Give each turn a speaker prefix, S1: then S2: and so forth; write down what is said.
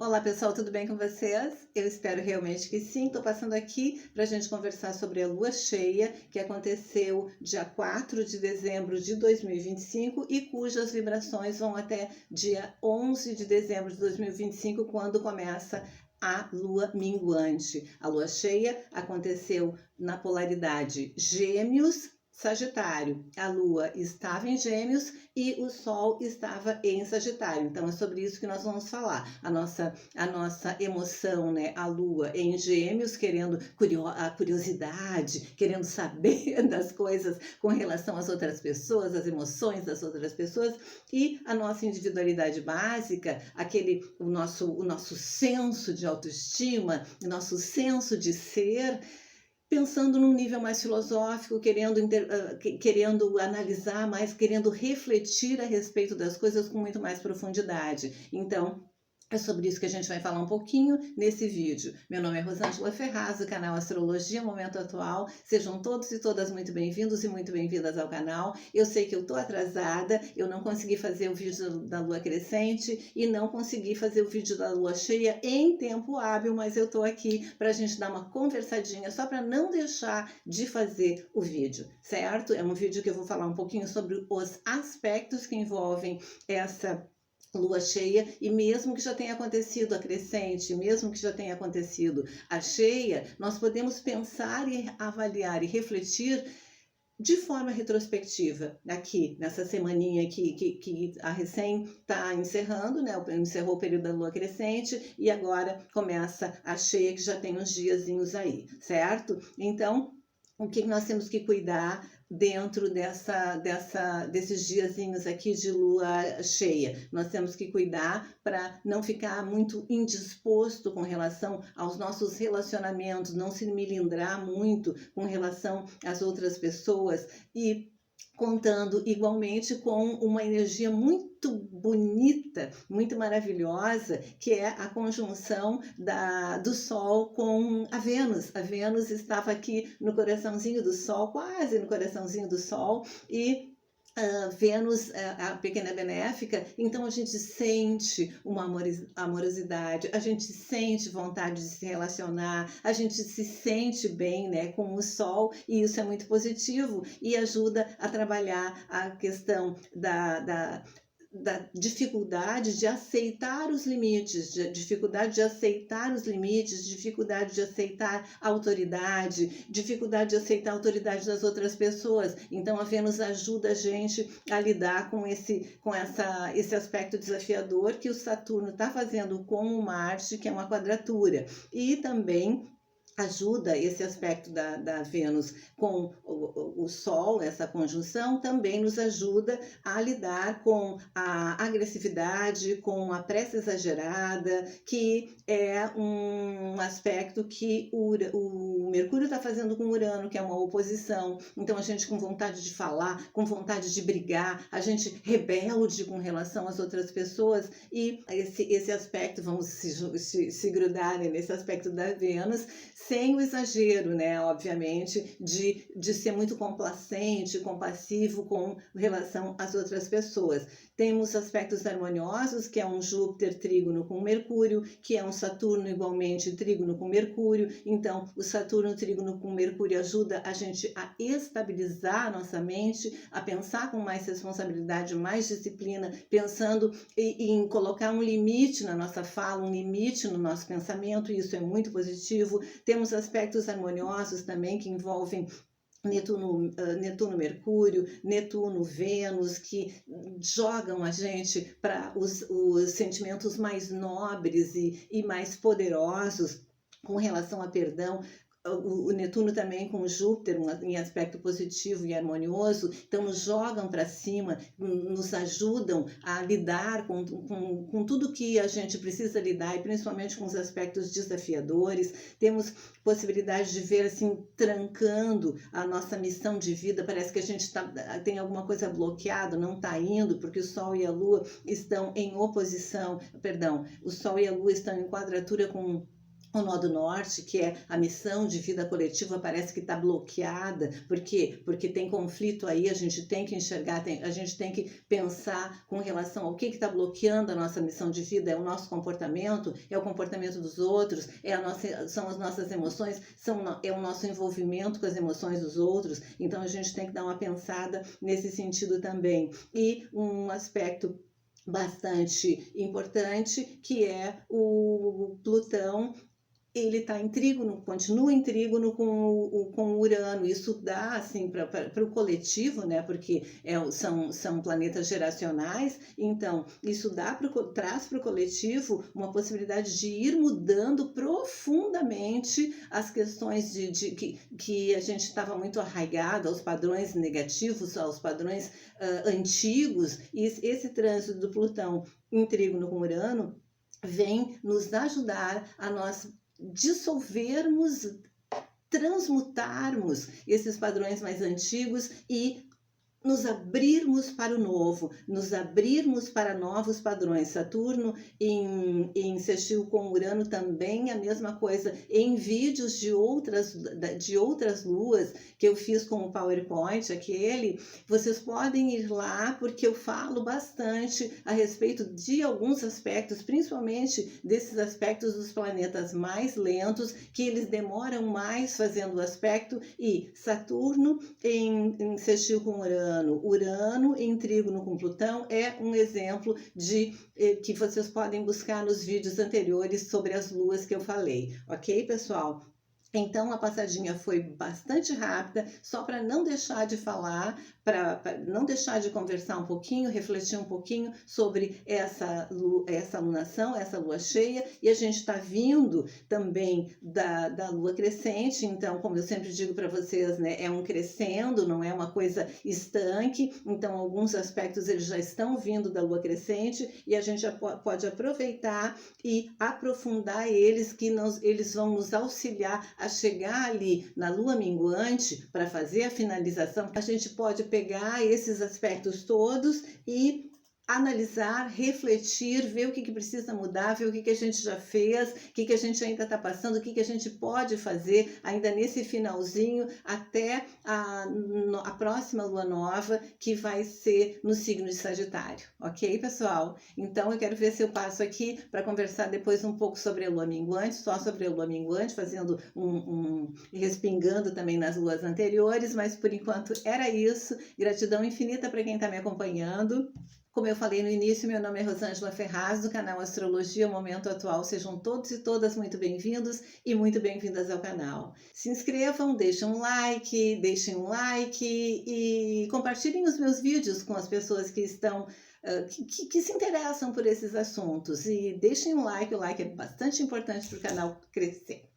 S1: Olá pessoal, tudo bem com vocês? Eu espero realmente que sim. Estou passando aqui para a gente conversar sobre a lua cheia que aconteceu dia 4 de dezembro de 2025 e cujas vibrações vão até dia 11 de dezembro de 2025, quando começa a lua minguante. A lua cheia aconteceu na polaridade Gêmeos, Sagitário. A lua estava em Gêmeos e o sol estava em Sagitário. Então é sobre isso que nós vamos falar. A nossa emoção, né? A lua em Gêmeos, querendo a curiosidade, querendo saber das coisas com relação às outras pessoas, as emoções das outras pessoas, e a nossa individualidade básica, o nosso senso de autoestima, o nosso senso de ser, pensando num nível mais filosófico, querendo analisar mais, querendo refletir a respeito das coisas com muito mais profundidade. Então, é sobre isso que a gente vai falar um pouquinho nesse vídeo. Meu nome é Rosângela Ferraz, do canal Astrologia Momento Atual. Sejam todos e todas muito bem-vindos e muito bem-vindas ao canal. Eu sei que eu tô atrasada, eu não consegui fazer o vídeo da lua crescente e não consegui fazer o vídeo da lua cheia em tempo hábil, mas eu tô aqui para a gente dar uma conversadinha, só para não deixar de fazer o vídeo, certo? É um vídeo que eu vou falar um pouquinho sobre os aspectos que envolvem essa lua cheia, e mesmo que já tenha acontecido a crescente, mesmo que já tenha acontecido a cheia, nós podemos pensar e avaliar e refletir de forma retrospectiva, aqui, nessa semaninha que a recém está encerrando, né? Encerrou o período da lua crescente e agora começa a cheia, que já tem uns diazinhos aí, certo? Então, o que nós temos que cuidar dentro desses diazinhos aqui de lua cheia? Nós temos que cuidar para não ficar muito indisposto com relação aos nossos relacionamentos, não se melindrar muito com relação às outras pessoas, e contando igualmente com uma energia muito bonita, muito maravilhosa, que é a conjunção do Sol com a Vênus. A Vênus estava aqui no coraçãozinho do Sol, quase no coraçãozinho do Sol, e Vênus, a pequena benéfica, então a gente sente uma amorosidade, a gente sente vontade de se relacionar, a gente se sente bem, né, com o Sol, e isso é muito positivo e ajuda a trabalhar a questão da dificuldade de aceitar os limites, dificuldade de aceitar os limites, dificuldade de aceitar a autoridade, dificuldade de aceitar a autoridade das outras pessoas. Então a Vênus ajuda a gente a lidar com esse aspecto desafiador que o Saturno está fazendo com o Marte, que é uma quadratura, e também ajuda esse aspecto da Vênus com o Sol, essa conjunção, também nos ajuda a lidar com a agressividade, com a pressa exagerada, que é um aspecto que o Mercúrio está fazendo com Urano, que é uma oposição. Então a gente com vontade de falar, com vontade de brigar, a gente rebelde com relação às outras pessoas, e esse aspecto, vamos se grudar, né, nesse aspecto da Vênus, sem o exagero, né, obviamente, de ser muito complacente, compassivo com relação às outras pessoas. Temos aspectos harmoniosos, que é um Júpiter trígono com Mercúrio, que é um Saturno igualmente trígono com Mercúrio. Então, o Saturno trígono com Mercúrio ajuda a gente a estabilizar a nossa mente, a pensar com mais responsabilidade, mais disciplina, pensando em colocar um limite na nossa fala, um limite no nosso pensamento, e isso é muito positivo. Temos aspectos harmoniosos também que envolvem Netuno, Mercúrio, Netuno, Vênus, que jogam a gente para os sentimentos mais nobres e mais poderosos com relação a perdão. O Netuno também com Júpiter, em aspecto positivo e harmonioso, então nos jogam para cima, nos ajudam a lidar com tudo que a gente precisa lidar, e principalmente com os aspectos desafiadores. Temos possibilidade de ver assim, trancando a nossa missão de vida, parece que a gente tem alguma coisa bloqueada, não está indo, porque o Sol e a Lua estão em oposição, perdão, o Sol e a Lua estão em quadratura com o nó do norte, que é a missão de vida coletiva, parece que está bloqueada. Por quê? Porque tem conflito aí, a gente tem que enxergar, a gente tem que pensar com relação ao que está bloqueando a nossa missão de vida. É o nosso comportamento, é o comportamento dos outros, são as nossas emoções, é o nosso envolvimento com as emoções dos outros. Então a gente tem que dar uma pensada nesse sentido também. E um aspecto bastante importante, que é o Plutão. Ele está em trígono, continua em trígono com Urano. Isso dá, assim, para o coletivo, né? Porque são planetas geracionais, então isso traz para o coletivo uma possibilidade de ir mudando profundamente as questões que a gente estava muito arraigado aos padrões negativos, aos padrões antigos, e esse trânsito do Plutão em trígono com Urano vem nos ajudar a nós dissolvermos, transmutarmos esses padrões mais antigos e nos abrirmos para o novo, nos abrirmos para novos padrões. Saturno em sextil com Urano também a mesma coisa. Em vídeos de outras luas que eu fiz com o PowerPoint, vocês podem ir lá, porque eu falo bastante a respeito de alguns aspectos, principalmente desses aspectos dos planetas mais lentos, que eles demoram mais fazendo o aspecto, e Saturno em sextil com Urano em trígono com Plutão é um exemplo que vocês podem buscar nos vídeos anteriores sobre as luas que eu falei, ok, pessoal? Então a passadinha foi bastante rápida, só para não deixar de falar, para não deixar de conversar um pouquinho, refletir um pouquinho sobre essa alunação, essa lua cheia. E a gente está vindo também da lua crescente, então, como eu sempre digo para vocês, né, é um crescendo, não é uma coisa estanque. Então alguns aspectos eles já estão vindo da lua crescente e a gente já pode aproveitar e aprofundar eles, eles vão nos auxiliar a chegar ali na lua minguante para fazer a finalização. A gente pode pegar esses aspectos todos e analisar, refletir, ver o que precisa mudar, ver o que a gente já fez, o que a gente ainda está passando, o que a gente pode fazer ainda nesse finalzinho até a próxima lua nova, que vai ser no signo de Sagitário, ok, pessoal? Então eu quero ver se eu passo aqui para conversar depois um pouco sobre a lua minguante, só sobre a lua minguante, fazendo respingando também nas luas anteriores, mas por enquanto era isso. Gratidão infinita para quem está me acompanhando. Como eu falei no início, meu nome é Rosângela Ferraz, do canal Astrologia Momento Atual. Sejam todos e todas muito bem-vindos e muito bem-vindas ao canal. Se inscrevam, deixem um like e compartilhem os meus vídeos com as pessoas que estão que se interessam por esses assuntos. E deixem um like, o like é bastante importante para o canal crescer.